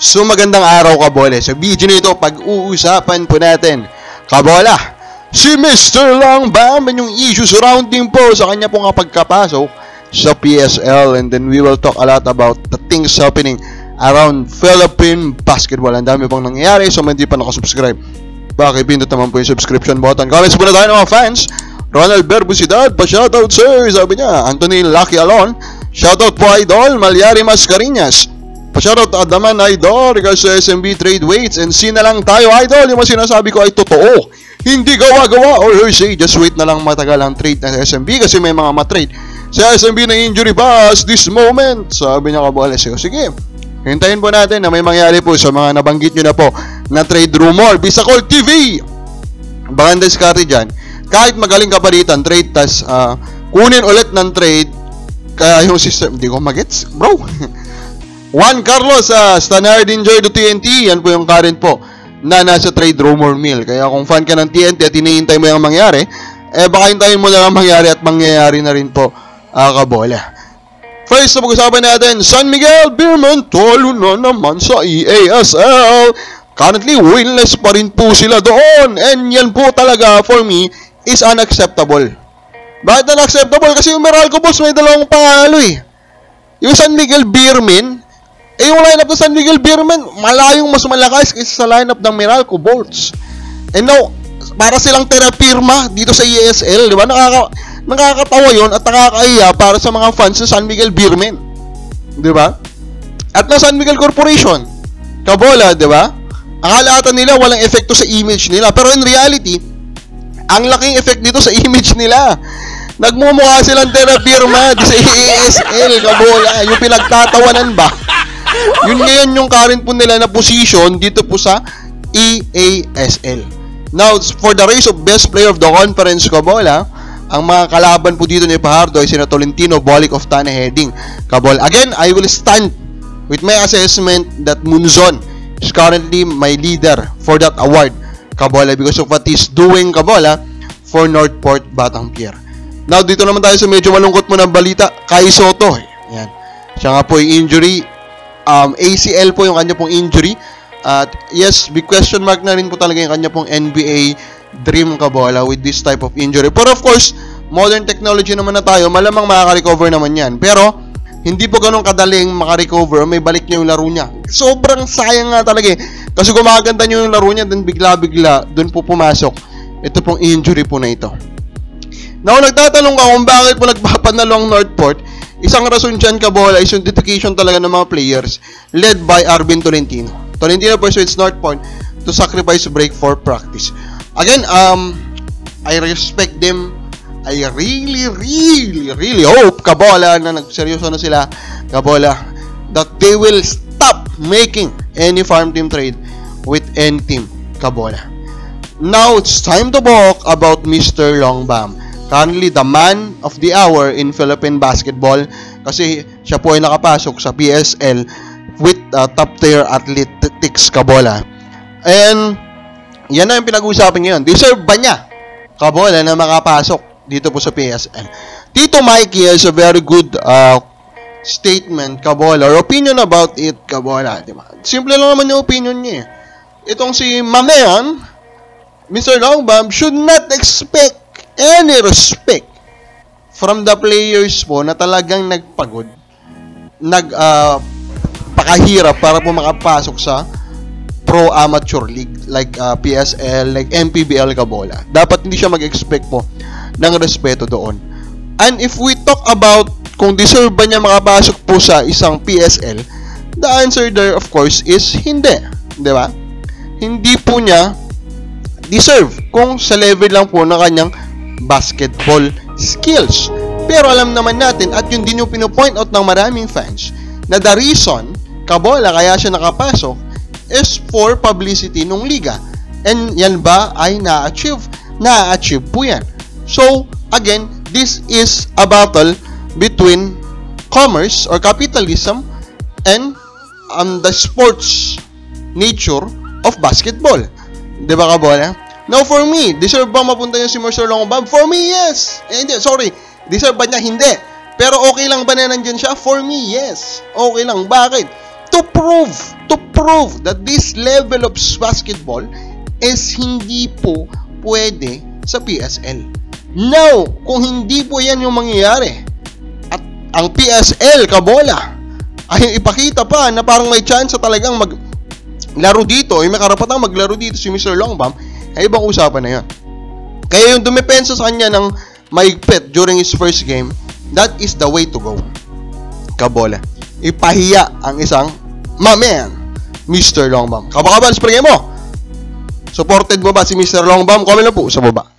So magandang araw Kabola. Sa video nito, pag-uusapan po natin, Kabola, si Mr. Longbam and yung issue surrounding po sa kanya pong pagkapasok sa PSL, and then we will talk a lot about the things happening around Philippine basketball. Ang dami pang nangyayari, so hindi pa nakasubscribe, pakipindot naman po yung subscription button. Comments muna tayo ng mga fans. Ronald Berbusidad, pa-shoutout sir, sabi niya. Anthony Lucky Alon, shoutout po idol. Malyari Mascarinas, pa-shoutout Adaman idol, regards sa SMB trade weights. And see na lang tayo idol, yung mga sinasabi ko ay totoo, hindi gawa-gawa or hearsay. Just wait na lang matagal ang trade ng SMB kasi may mga matrade sa SMB na injury pass this moment, sabi niya Kabola. Sige, hintayin po natin na may mangyari po sa mga nabanggit nyo na po na trade rumor. Bisacol TV, baka diskarte dyan, kahit magaling kapalitan trade, tas kunin ulit ng trade, kaya yung system, hindi ko magets bro. Juan Carlos, Stanard Enjoy to TNT, yan po yung current po na nasa trade rumor mill. Kaya kung fan ka ng TNT at hinihintay mo yung mangyari, baka hintayin mo na lang mangyari, at mangyayari na rin po, Kabola. First na pag-usapan natin, San Miguel Beerman talo na naman sa EASL. Currently winless pa rin po sila doon, and yan po talaga for me is unacceptable. Bakit unacceptable? Kasi yung Meralco Bulls may dalawang panalo eh. Yung San Miguel Beerman, yung lineup ng San Miguel Beerman malayong mas malakas kaysa sa lineup ng Meralco Bulls. And now, para silang terapirma dito sa EASL, di ba? Nakakatawa yun at nakakaiya para sa mga fans ng San Miguel Beerman, di ba? At ng San Miguel Corporation, Kabola, di ba? Akala ata nila walang epekto sa image nila, pero in reality, ang laking effect dito sa image nila. Nagmumukha silang terapirma sa EASL, Kabola. Yung pinagtatawanan ba? Yun ngayon yung current po nila na position dito po sa EASL. Now, for the race of best player of the conference, Kabola, ang mga kalaban po dito ni Fajardo ay sina Tolentino, Bolic of Tana Heading, Kabola. Again, I will stand with my assessment that Munzon is currently my leader for that award, Kabola, because of what he's doing, Kabola, for Northport Batangpier. Now, dito naman tayo sa medyo malungkot mo ng balita, Kai Soto. Yan. Siya nga po yung injury. ACL po yung kanya pong injury. At yes, big question mark na rin po talaga yung kanya pong NBA dream, Kabola, with this type of injury. Pero of course, modern technology naman na tayo, malamang makaka-recover naman yan. Pero, hindi po ganun kadaling makarecover, may balik niya yung laro niya. Sobrang sayang nga talaga eh. Kasi gumaganda niyo yung laro niya, then bigla-bigla, dun po pumasok ito pong injury po na ito. Now, nagtatanong ka kung bakit po nagpapanalo ang Northport, isang rason dyan, Kabola, is yung dedication talaga ng mga players led by Arvin Tolentino. Tolentino persuades Northport to sacrifice break for practice. Again, I respect them. I really hope, Kabola, na nagseryoso na sila, Kabola, that they will stop making any farm team trade with any team, Kabola. Now, it's time to talk about Mr. Longbam. Currently, the man of the hour in Philippine basketball kasi siya po ay nakapasok sa PSL with top-tier athletics, Kabola. And yan na yung pinag-uusapan ngayon. Deserve ba niya, Kabola, na makapasok dito po sa PSL? Tito Mikey has a very good statement, Kabola, or opinion about it, Kabola. Diba? Simple lang naman yung opinion niya. Itong si Mamayan, Mr. Longbam should not expect any respect from the players po na talagang nagpagod, pakahirap para po makapasok sa pro amateur league like PSL, like MPBL, Kabola. Dapat hindi siya mag-expect po ng respeto doon. And if we talk about kung deserve ba niya makapasok po sa isang PSL, the answer there of course is hindi, di ba? Hindi po niya deserve kung sa level lang po ng kanyang basketball skills. Pero alam naman natin, at yun din yung pinopoint out ng maraming fans, na the reason, Kabola, kaya siya nakapasok is for publicity ng liga. And yan ba ay na-achieve? Na-achieve po yan. So, again, this is a battle between commerce or capitalism and the sports nature of basketball. Diba, Kabola? Now, for me, deserve ba mapunta niya si Mr. Longbam? For me, yes. Hindi, sorry. Deserve ba niya? Hindi. Pero okay lang ba na nandyan siya? For me, yes. Okay lang. Bakit? To prove prove that this level of basketball is hindi po pwede sa PSL. Now, kung hindi po yan yung mangyayari, at ang PSL, kabola, ay ipakita pa na parang may chance talagang maglaro dito, may karapatang maglaro dito si Mr. Longbam, ay ibang usapan na yan. Kaya yung dumepensa sa kanya ng maigpit during his first game, that is the way to go. Kabola, ipahiya ang isang man, Mr. Longbam. Kabakabal, spray mo! Supported mo ba si Mr. Longbam? Comment lang po sa baba.